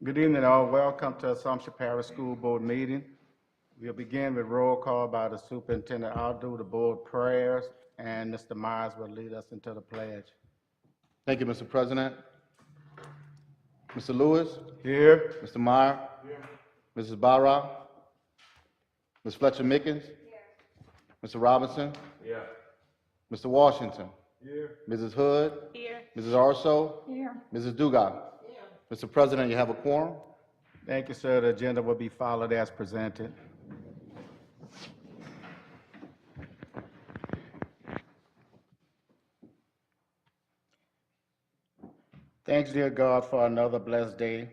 Good evening, all. Welcome to Assumption Parish School Board meeting. We'll begin with roll call by the superintendent. I'll do the board prayers, and Mr. Myers will lead us into the pledge. Thank you, Mr. President. Mr. Lewis, Here. Mr. Meyer, Mrs. Barra, Ms. Fletcher Mickens, Mr. Robinson, Mr. Washington, Mrs. Hood, Mrs. Arso, Mrs. Dugas. Mr. President, you have a quorum. Thank you, sir. The agenda will be followed as presented. Thanks, dear God, for another blessed day.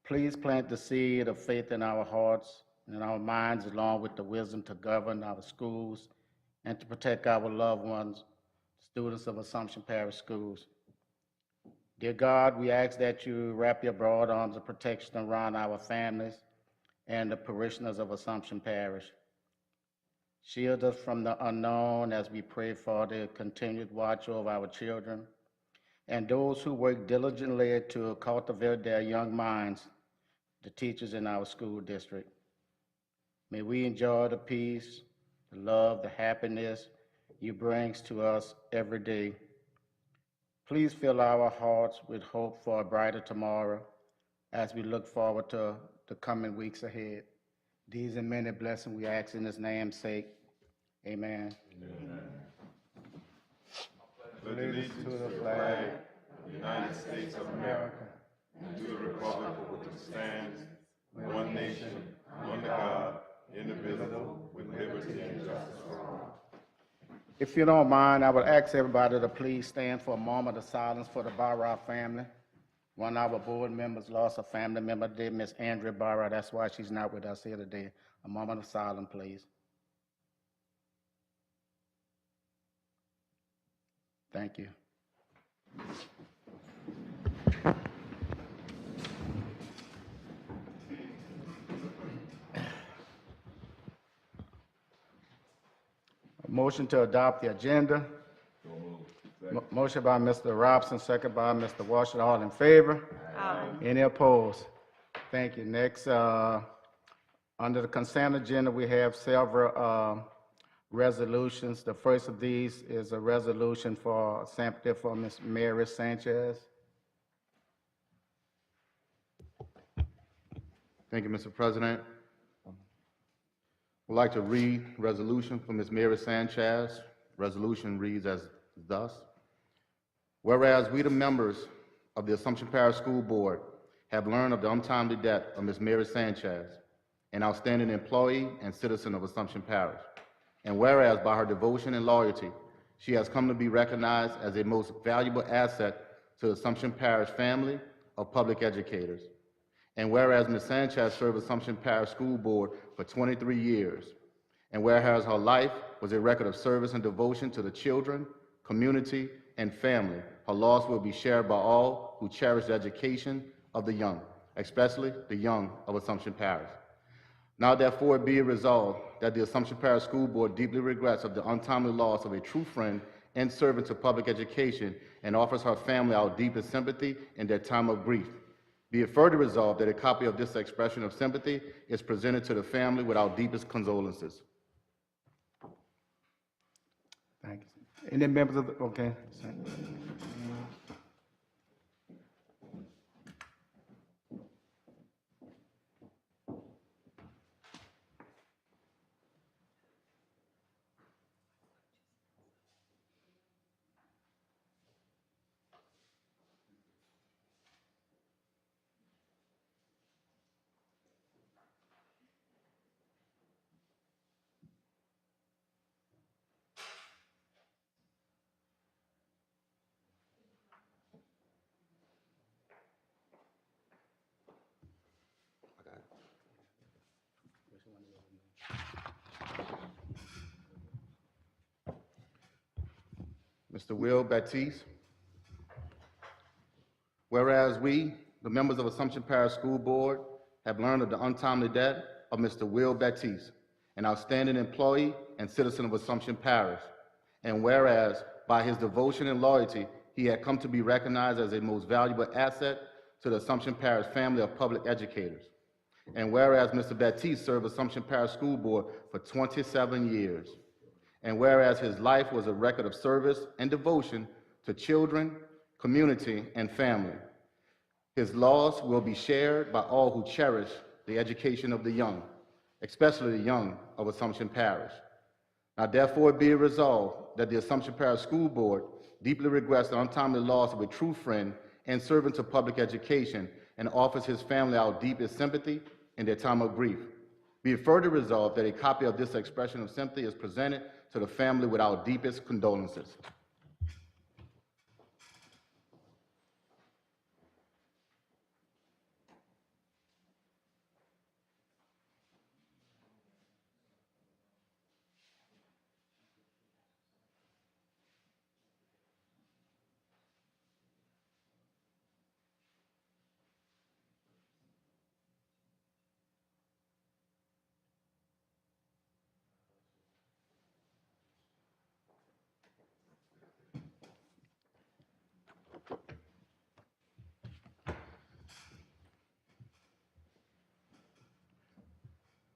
Please plant the seed of faith in our hearts and our minds, along with the wisdom to govern our schools and to protect our loved ones, students of Assumption Parish Schools. Dear God, we ask that you wrap your broad arms of protection around our families and the parishioners of Assumption Parish. Shield us from the unknown as we pray for the continued watch over our children and those who work diligently to cultivate their young minds, the teachers in our school district. May we enjoy the peace, the love, the happiness you bring to us every day. Please fill our hearts with hope for a brighter tomorrow as we look forward to the coming weeks ahead. These and many blessings we ask in his name's sake. Amen. Amen. Allegiance to the flag of the United States of America and to the republic for which it stands, one nation, under God, indivisible, with liberty and justice for all. If you don't mind, I would ask everybody to please stand for a moment of silence for the Barra family. One of our board members lost a family member today, Miss Andrea Barra. That's why she's not with us here today. A moment of silence, please. Thank you. A motion to adopt the agenda. Motion by Mr. Robson, second by Mr. Washington. All in favor? Aye. Any opposed? Thank you. Next, under the consent agenda, we have several resolutions. The first of these is a resolution for sympathy for Ms. Mary Sanchez. Thank you, Mr. President. I'd like to read resolution for Ms. Mary Sanchez. Resolution reads as thus. Whereas we, the members of the Assumption Parish School Board, have learned of the untimely death of Ms. Mary Sanchez, an outstanding employee and citizen of Assumption Parish. And whereas by her devotion and loyalty, she has come to be recognized as a most valuable asset to the Assumption Parish family of public educators. And whereas Ms. Sanchez served Assumption Parish School Board for 23 years, and whereas her life was a record of service and devotion to the children, community, and family, her loss will be shared by all who cherish the education of the young, especially the young of Assumption Parish. Now therefore be it resolved that the Assumption Parish School Board deeply regrets of the untimely loss of a true friend and servant to public education and offers her family our deepest sympathy in their time of grief. Be it further resolved that a copy of this expression of sympathy is presented to the family with our deepest condolences. Thank you. Any members of the, okay. Mr. Will Baptiste. Whereas we, the members of Assumption Parish School Board, have learned of the untimely death of Mr. Will Baptiste, an outstanding employee and citizen of Assumption Parish. And whereas by his devotion and loyalty, he had come to be recognized as a most valuable asset to the Assumption Parish family of public educators. And whereas Mr. Baptiste served Assumption Parish School Board for 27 years. And whereas his life was a record of service and devotion to children, community, and family. His laws will be shared by all who cherish the education of the young, especially the young of Assumption Parish. Now therefore be it resolved that the Assumption Parish School Board deeply regrets the untimely loss of a true friend and servant to public education and offers his family our deepest sympathy in their time of grief. Be it further resolved that a copy of this expression of sympathy is presented to the family with our deepest condolences.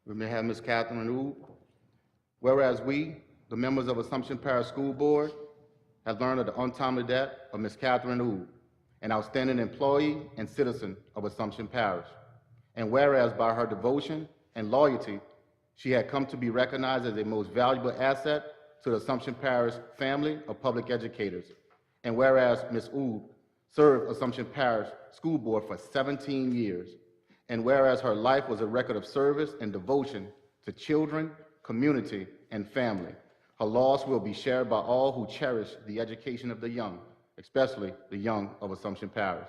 We may have Ms. Catherine Oud. Whereas we, the members of Assumption Parish School Board, have learned of the untimely death of Ms. Catherine Oud, an outstanding employee and citizen of Assumption Parish. And whereas by her devotion and loyalty, she had come to be recognized as a most valuable asset to the Assumption Parish family of public educators. And whereas Ms. Oud served Assumption Parish School Board for 17 years. And whereas her life was a record of service and devotion to children, community, and family, her loss will be shared by all who cherish the education of the young, especially the young of Assumption Parish.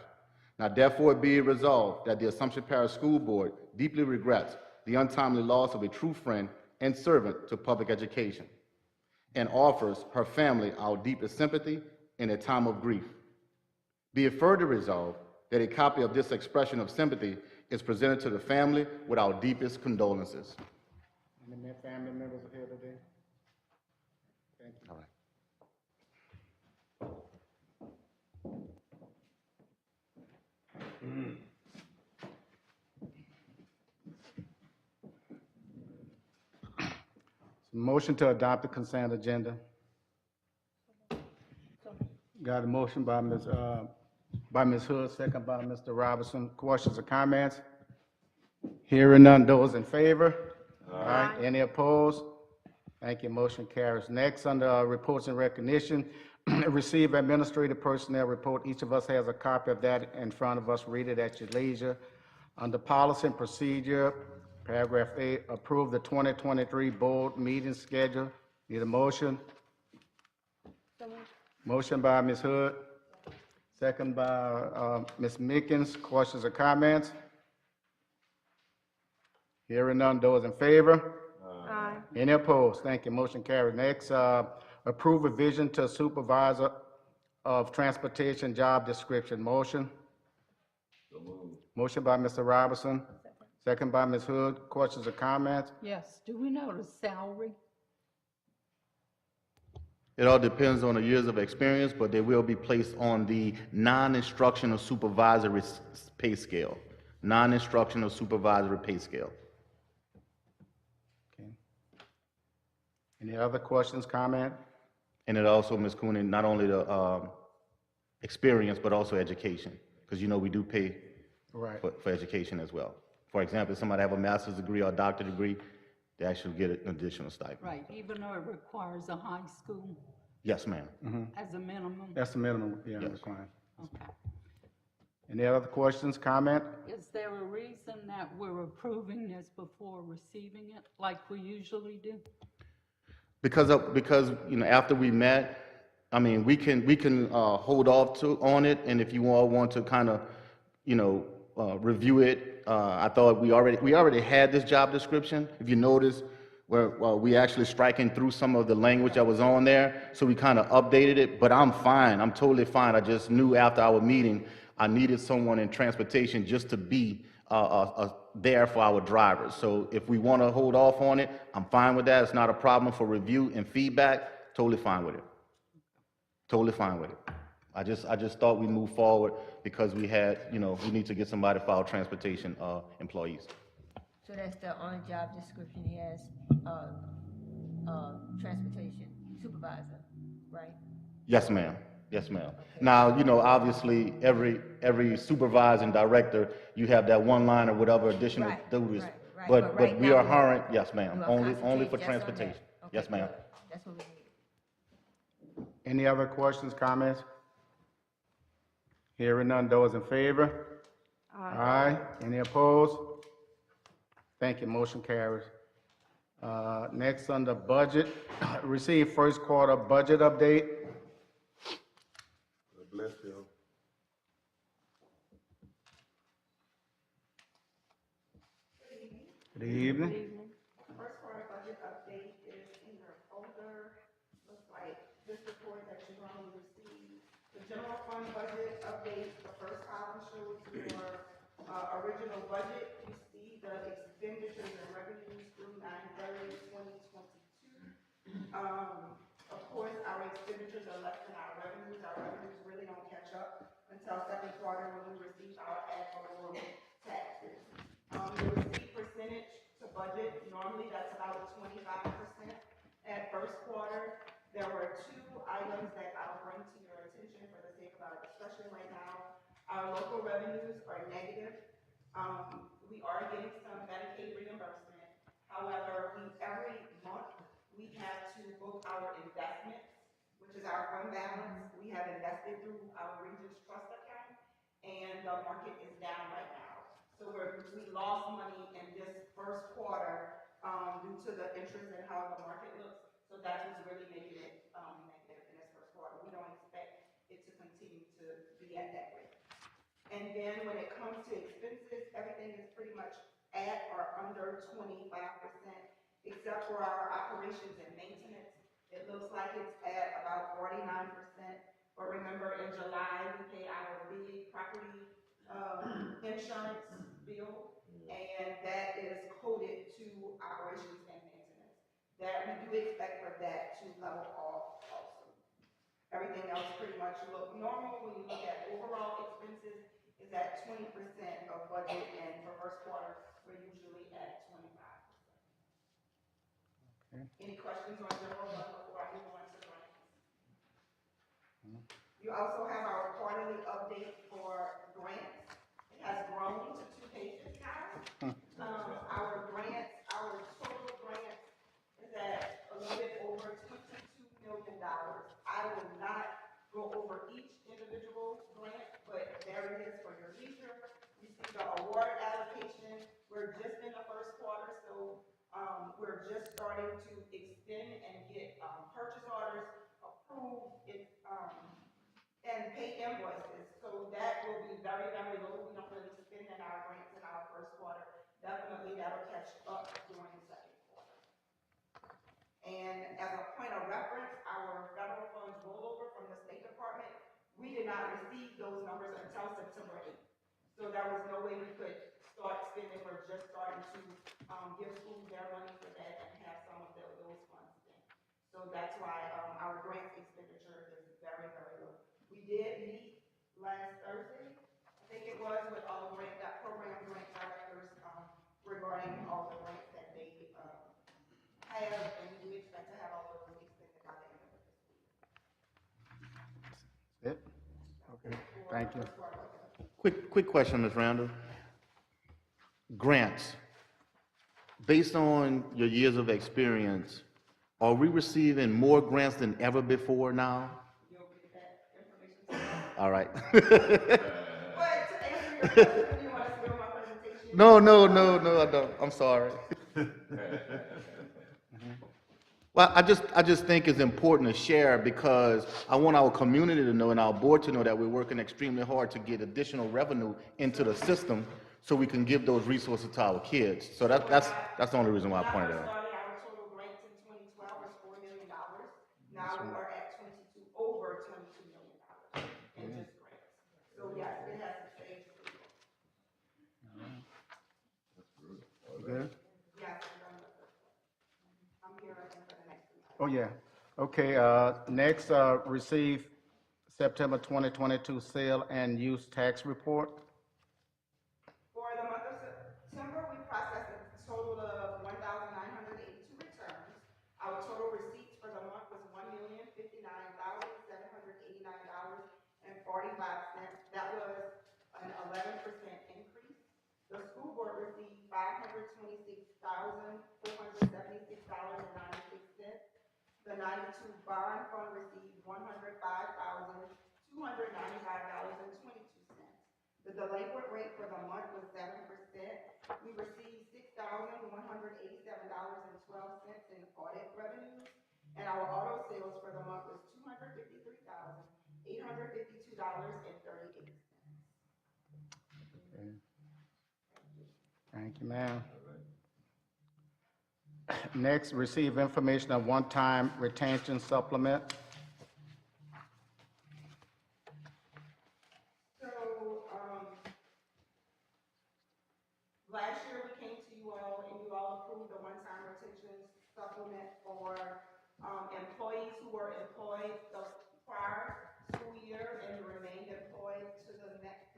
Now therefore be it resolved that the Assumption Parish School Board deeply regrets the untimely loss of a true friend and servant to public education, and offers her family our deepest sympathy in a time of grief. Be it further resolved that a copy of this expression of sympathy is presented to the family with our deepest condolences. Any family members are here today? Thank you. All right. Motion to adopt the consent agenda. Got a motion by Ms. Hood, second by Mr. Robinson. Questions or comments? Hearing none, those in favor? Aye. Any opposed? Thank you, motion carries. Next, under reports and recognition, receive administrative personnel report. Each of us has a copy of that in front of us. Read it at your leisure. Under policy and procedure, paragraph 8, approve the 2023 board meeting schedule. Need a motion? Motion by Ms. Hood, second by Ms. Mickens. Questions or comments? Hearing none, those in favor? Aye. Any opposed? Thank you, motion carried. Next, approve revision to supervisor of transportation job description. Motion? Motion by Mr. Robinson, second by Ms. Hood. Questions or comments? Yes, do we know the salary? It all depends on the years of experience, but they will be placed on the non-instructional supervisory pay scale. Non-instructional supervisory pay scale. Okay. Any other questions, comment? And it also, Ms. Cooney, not only the experience, but also education, because you know we do pay Right. for education as well. For example, if somebody have a master's degree or a doctorate degree, they actually get an additional stipend. Right, even though it requires a high school Yes, ma'am. as a minimum? That's the minimum, yeah, Yes. requirement. Okay. Any other questions, comment? Is there a reason that we're approving this before receiving it, like we usually do? Because you know, after we met, I mean, we can hold off on it, and if you all want to kind of, you know, review it, I thought we already had this job description. If you notice, where we actually striking through some of the language that was on there, so we kind of updated it. But I'm fine. I'm totally fine. I just knew after our meeting, I needed someone in transportation just to be there for our drivers. So if we want to hold off on it, I'm fine with that. It's not a problem for review and feedback. Totally fine with it. Totally fine with it. I just thought we'd move forward because we had, we need to get somebody for our transportation, employees. So that's the only job description he has, transportation supervisor, right? Yes, ma'am. Yes, ma'am. Now, obviously, every supervising director, you have that one line or whatever additional Right, duties. right. But right we now are we- hiring, yes, ma'am, you are only concentrating for just on that. transportation. Okay, Yes, ma'am. good. That's what we need. Any other questions, comments? Hearing none, those in favor? Aye. Any opposed? Thank you, motion carries. Next, under budget, receive first quarter budget update. God bless you. Good evening. First quarter budget update is in your folder. Looks like this report that you normally receive. The general fund budget update, the first column shows your original budget. You see the expenditures and revenues through 9/30/2022. Of course, our expenditures are less than our revenues. Our revenues really don't catch up until second quarter when we receive our ad valorem taxes. The receipt percentage to budget, normally that's about 25%. At first quarter, there were two items that I'll bring to your attention for the sake of our discussion right now. Our local revenues are negative. We are getting some Medicaid reimbursement. However, every month, we have to book our investments, which is our fund balance. We have invested through our Regions Trust account, and the market is down right now. So we lost money in this first quarter, due to the interest and how the market looks. So that was really making it, negative in this first quarter. We don't expect it to continue to be at that rate. And then when it comes to expenses, everything is pretty much at or under 25%, except for our operations and maintenance. It looks like it's at about 49%. But remember, in July, we pay our big property insurance bill, and that is coded to operations and maintenance. That we do expect for that to level off also. Everything else pretty much look normal. When you look at overall expenses, is at 20% of budget, and for first quarter, we're usually at 25%. Okay. Any questions on general fund before I move on to grants? You also have our quarterly update for grants. It has grown to 2 pages now. Our total grants is at a little bit over $22 million. I will not go over each individual grant, but there it is for your leisure. You see the award allocation. We're just in the first quarter, so we're just starting to extend and get purchase orders approved and pay invoices. So that will be very, very low. We don't really spend in our grants in our first quarter. Definitely that'll catch up during the second quarter. And as a point of reference, our federal funds rollover from the State Department, we did not receive those numbers until September 8th. So there was no way we could start spending. We're just starting to give schools their money for that and have some of those funds spent. So that's why our grant expenditure is very, very low. We did meet last Thursday, I think it was, with all the program grant directors regarding all the grants that they have, and we do expect to have all of those expended by the end of this week. It? Okay, thank you. Quick question, Ms. Randall. Grants. Based on your years of experience, are we receiving more grants than ever before now? You'll get that information. All right. But to answer your question, you want to see my presentation? No, I don't. I'm sorry. Well, I just think it's important to share because I want our community to know and our board to know that we're working extremely hard to get additional revenue into the system so we can give those resources to our kids. So that's the only reason why I pointed it out. Our total grants in 2012 was $4 million. Now we are at over $22 million in just grants. So yes, it has to stay. Good? Yes, I'm here for the next one. Oh, yeah. Okay, next, receive September 2022 sale and use tax report. For the month of September, we processed a total of 1,982 returns. Our total receipts for the month was $1,059,789.45. That was an 11% increase. The school board received $526,476.96. The 92 bond fund received $105,295.22. The delinquent rate for the month was 7%. We received $6,187.12 in audit revenues, and our auto sales for the month was $253,852.38. Okay. Thank you, ma'am. Next, receive information on one-time retention supplement. Last year, we came to you all and you all approved the one-time retention supplement for employees who were employed the prior school year and remained employed through the next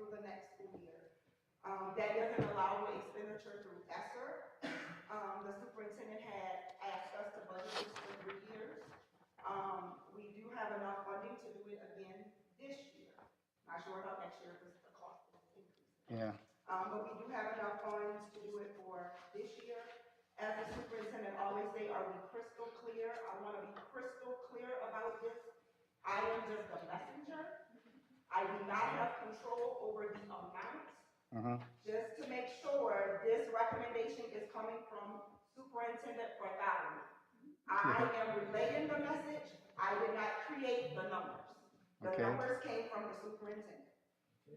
school year. That doesn't allow expenditure through ESSER. The superintendent had asked us to budget this for 3 years. We do have enough funding to do it again this year. Not sure about next year because the cost is increasing. Yeah. But we do have enough funds to do it for this year. As the superintendent always say, are we crystal clear? I want to be crystal clear about this. I am just a messenger. I do not have control over the amounts. Just to make sure this recommendation is coming from Superintendent Bartholomew. I am relaying the message. I did not create the numbers. The numbers came from the superintendent.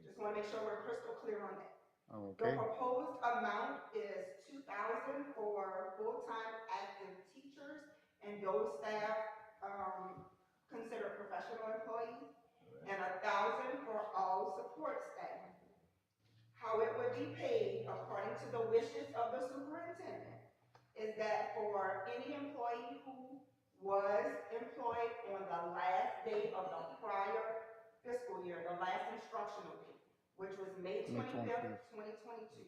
Just want to make sure we're crystal clear on that. The Okay. proposed amount is $2,000 for full-time active teachers and those staff considered professional employees, and $1,000 for all support staff. How it would be paid, according to the wishes of the superintendent, is that for any employee who was employed on the last day of the prior fiscal year, the last instructional day, which was May 25th, 2022.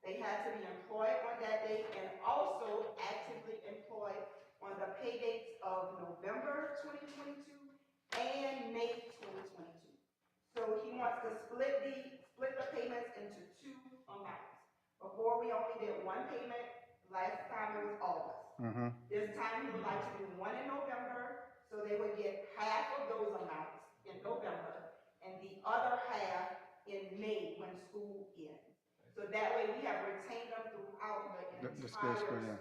They had to be employed on that date and also actively employed on the pay dates of November 2022 and May 2022. So he wants to split the payments into 2 amounts. Before we only did 1 payment, last time it was August. This time he would like to do 1 in November, so they would get half of those amounts in November and the other half in May when school ends. So that way we have retained them throughout the entire school year.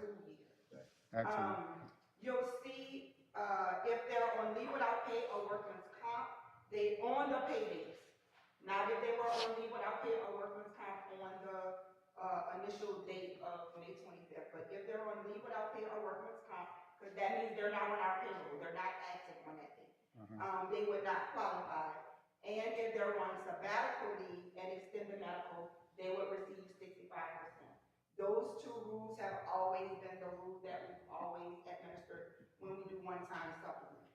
Excellent. You'll see if they're on leave without pay or workman's comp, they on the pay dates. Not if they were on leave without pay or workman's comp on the initial date of May 25th. But if they're on leave without pay or workman's comp, because that means they're not on our payroll, they're not active on that date, they would not qualify. And if they're on sabbatical leave and extended medical, they would receive 65%. Those 2 rules have always been the rules that we've always administered when we do one-time supplements.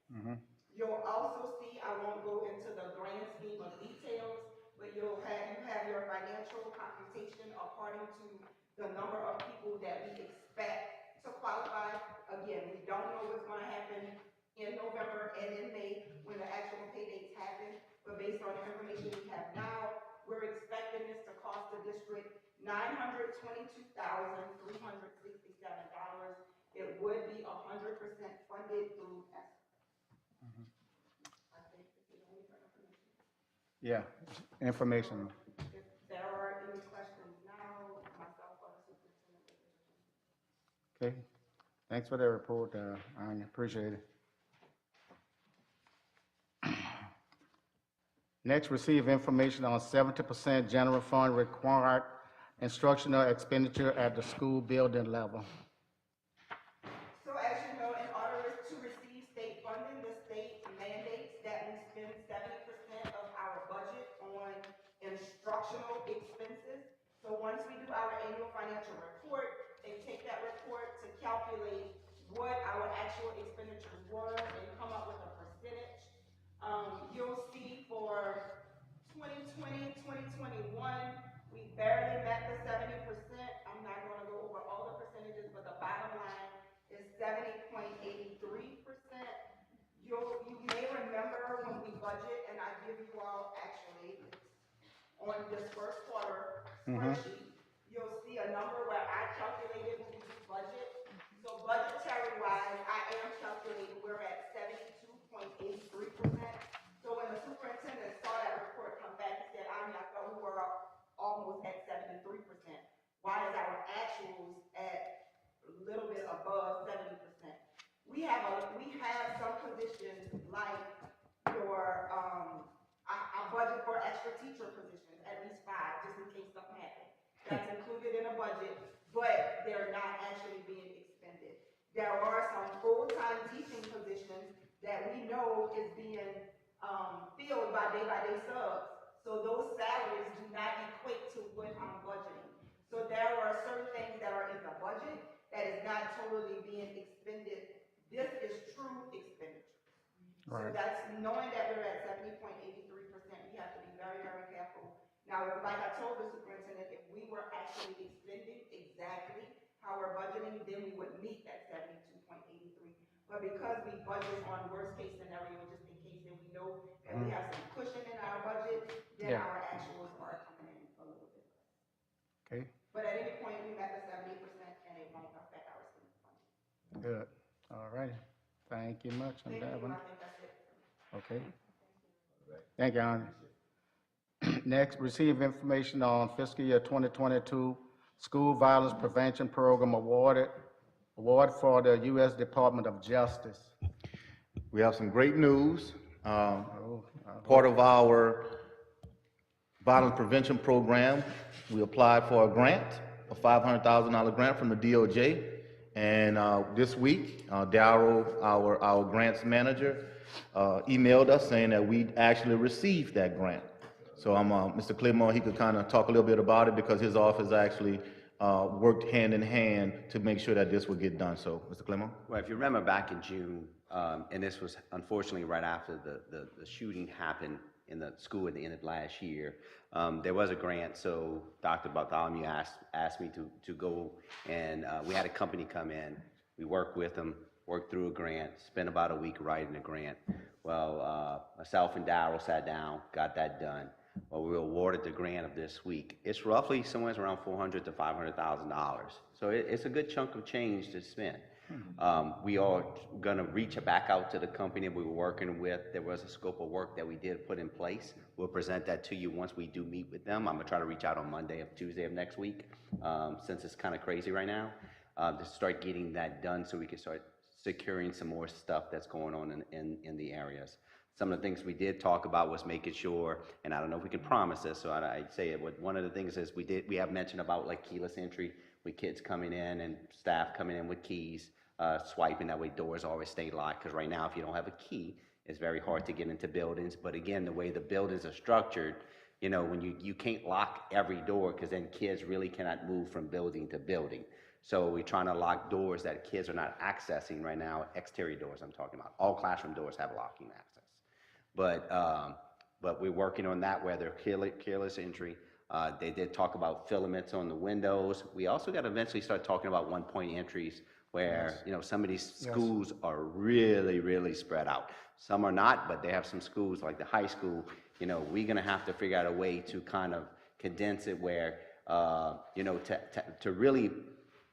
You'll also see, I won't go into the grand scheme of details, but you have your financial computation according to the number of people that we expect to qualify. Again, we don't know what's going to happen in November and in May when the actual pay dates happen. But based on the information we have now, we're expecting this to cost the district $922,367. It would be 100% funded through ESSER. I think this is only for information. Yeah, information. If there are any questions now, myself or the superintendent. Okay. Thanks for that report, Anya. Appreciate it. Next, receive information on 70% general fund required instructional expenditure at the school building level. So as you know, in order to receive state funding, the state mandates that we spend 70% of our budget on instructional expenses. So once we do our annual financial report, they take that report to calculate what our actual expenditures were and come up with a percentage. You'll see on this first quarter spreadsheet, you'll see a number where I calculated when we do budget. So budgetary wise, I am calculating we're at 72.83%. So when the superintendent saw that report come back, he said, I thought we were almost at 73%. Why is our actuals at a little bit above 70%? We have some positions like your, I budget for extra teacher positions, at least 5, just in case something happens. That's included in a budget, but they're not actually being expended. There are some full-time teaching positions that we know is being filled by day subs. So those salaries do not equate to what I'm budgeting. So there are certain things that are in the budget that is not totally being expended. This is true expenditure. So Right. that's knowing that we're at 70.83%, we have to be very, very careful. Now, like I told the superintendent, if we were actually expending exactly how we're budgeting, then we would meet that 72.83. But because we budget on worst case scenario, just in case that we know that we have some cushion in our budget, then Yeah. our actuals are coming in a little bit less. Okay, But at any point, we met the 70% and it won't affect our student funding. good. All righty. Thank you much on Thank that you, one. I think that's it. Okay. Thank you, Andy. Next, receive information on fiscal year 2022 School Violence Prevention Program award for the U.S. Department of Justice. We have some great news. Oh, Part of our violence prevention program, we applied for a grant, a $500,000 grant from the DOJ. And this week, Darryl, our grants manager, emailed us saying that we actually received that grant. So Mr. Clemore, he could kind of talk a little bit about it because his office actually worked hand in hand to make sure that this would get done. So, Mr. Clemore? Well, if you remember back in June, and this was unfortunately right after the shooting happened in the school at the end of last year, there was a grant, so Dr. Bartholomew asked me to go, and we had a company come in. We worked with them, worked through a grant, spent about a week writing the grant. Well, myself and Darryl sat down, got that done. Well, we were awarded the grant of this week. It's roughly somewhere around $400,000 to $500,000. So it's a good chunk of change to spend. We are going to reach back out to the company we were working with. There was a scope of work that we did put in place. We'll present that to you once we do meet with them. I'm going to try to reach out on Tuesday of next week, since it's kind of crazy right now, to start getting that done so we can start securing some more stuff that's going on in the areas. Some of the things we did talk about was making sure, and I don't know if we can promise this, so I'd say it, but one of the things is we have mentioned about like keyless entry, with kids coming in and staff coming in with keys, swiping, that way doors always stay locked, because right now if you don't have a key, it's very hard to get into buildings. But again, the way the buildings are structured, you know, when you can't lock every door, because then kids really cannot move from building to building. So we're trying to lock doors that kids are not accessing right now, exterior doors I'm talking about. All classroom doors have locking access. But we're working on that where they're keyless entry. They did talk about filaments on the windows. We also got to eventually start talking about one-point entries where, you know, some of these schools are really, really spread out. Some are not, but they have some schools like the high school. You know, we're going to have to figure out a way to kind of condense it where, you know, to really,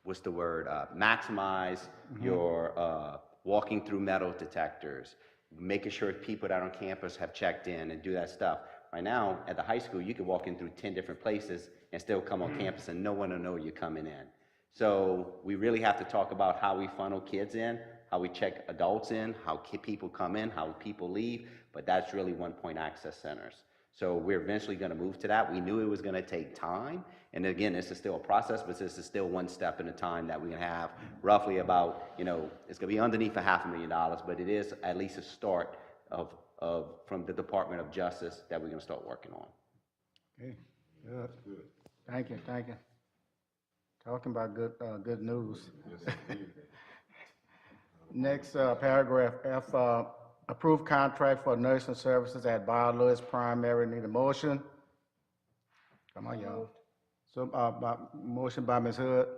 what's the word, maximize your walking through metal detectors, making sure people that are on campus have checked in and do that stuff. Right now, at the high school, you can walk in through 10 different places and still come on campus and no one will know you're coming in. So we really have to talk about how we funnel kids in, how we check adults in, how people come in, how people leave, but that's really one-point access centers. So we're eventually going to move to that. We knew it was going to take time. And again, this is still a process, but this is still one step at a time that we can have roughly about, you know, it's going to be underneath $500,000, but it is at least a start from the Department of Justice that we're going to start working on. okay, good. Thank you. Talking about good news. Next, paragraph F, approved contract for nursing services at Bar Lewis Primary. Need a motion? Come on, y'all. So, motion by Ms. Hood,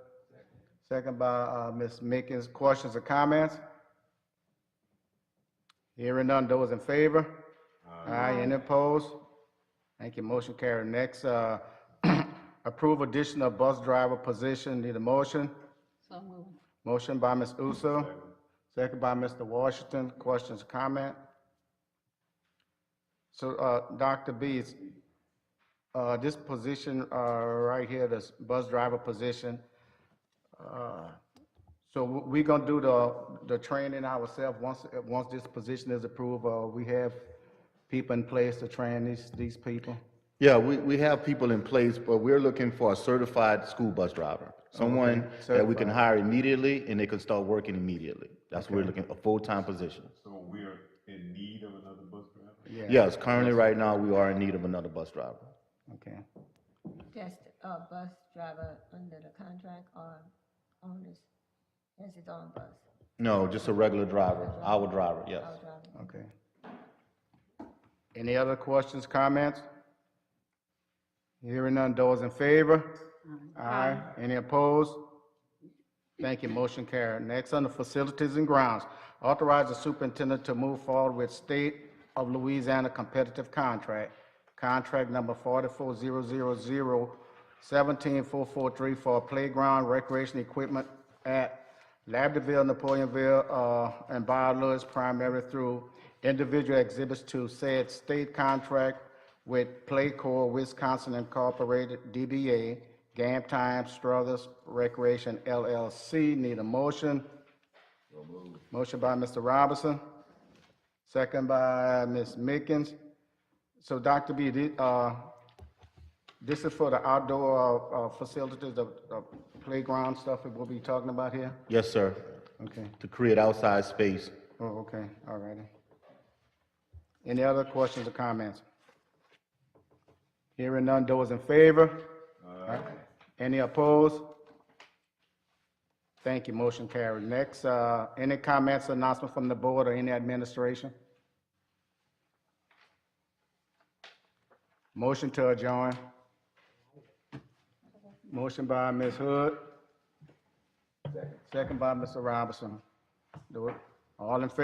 second by Ms. Mickens. Questions or comments? Hearing none, those in favor? Aye. Any opposed? Thank you, motion carried. Next, approve additional bus driver position, need a motion? So moved. Motion by Ms. Uso, second by Mr. Washington. Questions, comment? So, Dr. Bees, this position, right here, this bus driver position, so we gonna do the training ourselves once this position is approved, we have people in place to train these people? Yeah, we have people in place, but we're looking for a certified school bus driver. Someone that we can Certified. hire immediately and they can start working immediately. That's what we're looking, a full-time position. So we're in need of another bus driver? Yeah. Yes, currently, right now, we are in need of another bus driver. Okay. That's the bus driver under the contract or on this, has his own bus? No, just a regular driver, our driver, yes. Our driver. Okay. Any other questions, comments? Hearing none, those in favor? Aye. Any opposed? Thank you, motion carried. Next, under facilities and grounds, authorize the superintendent to move forward with State of Louisiana competitive contract, contract number 44000-17443 for playground recreation equipment at Labderville, Napoleonville, and Bar Lewis primary through individual exhibits to said state contract with Playcore Wisconsin Incorporated, DBA, Game Time Struthers Recreation LLC. Need a motion? Motion by Mr. Robinson, second by Ms. Mickens. So Dr. B, this is for the outdoor facilities, the playground stuff that we'll be talking about here? Yes, sir, Okay. to create outside space. Oh, okay, all righty. Any other questions or comments? Hearing none, those in favor? Aye. Any opposed? Thank you, motion carried. Next, any comments, announcement from the board or any administration? Motion to adjourn. Motion by Ms. Hood. Second by Mr. Robinson. Do it. All in favor?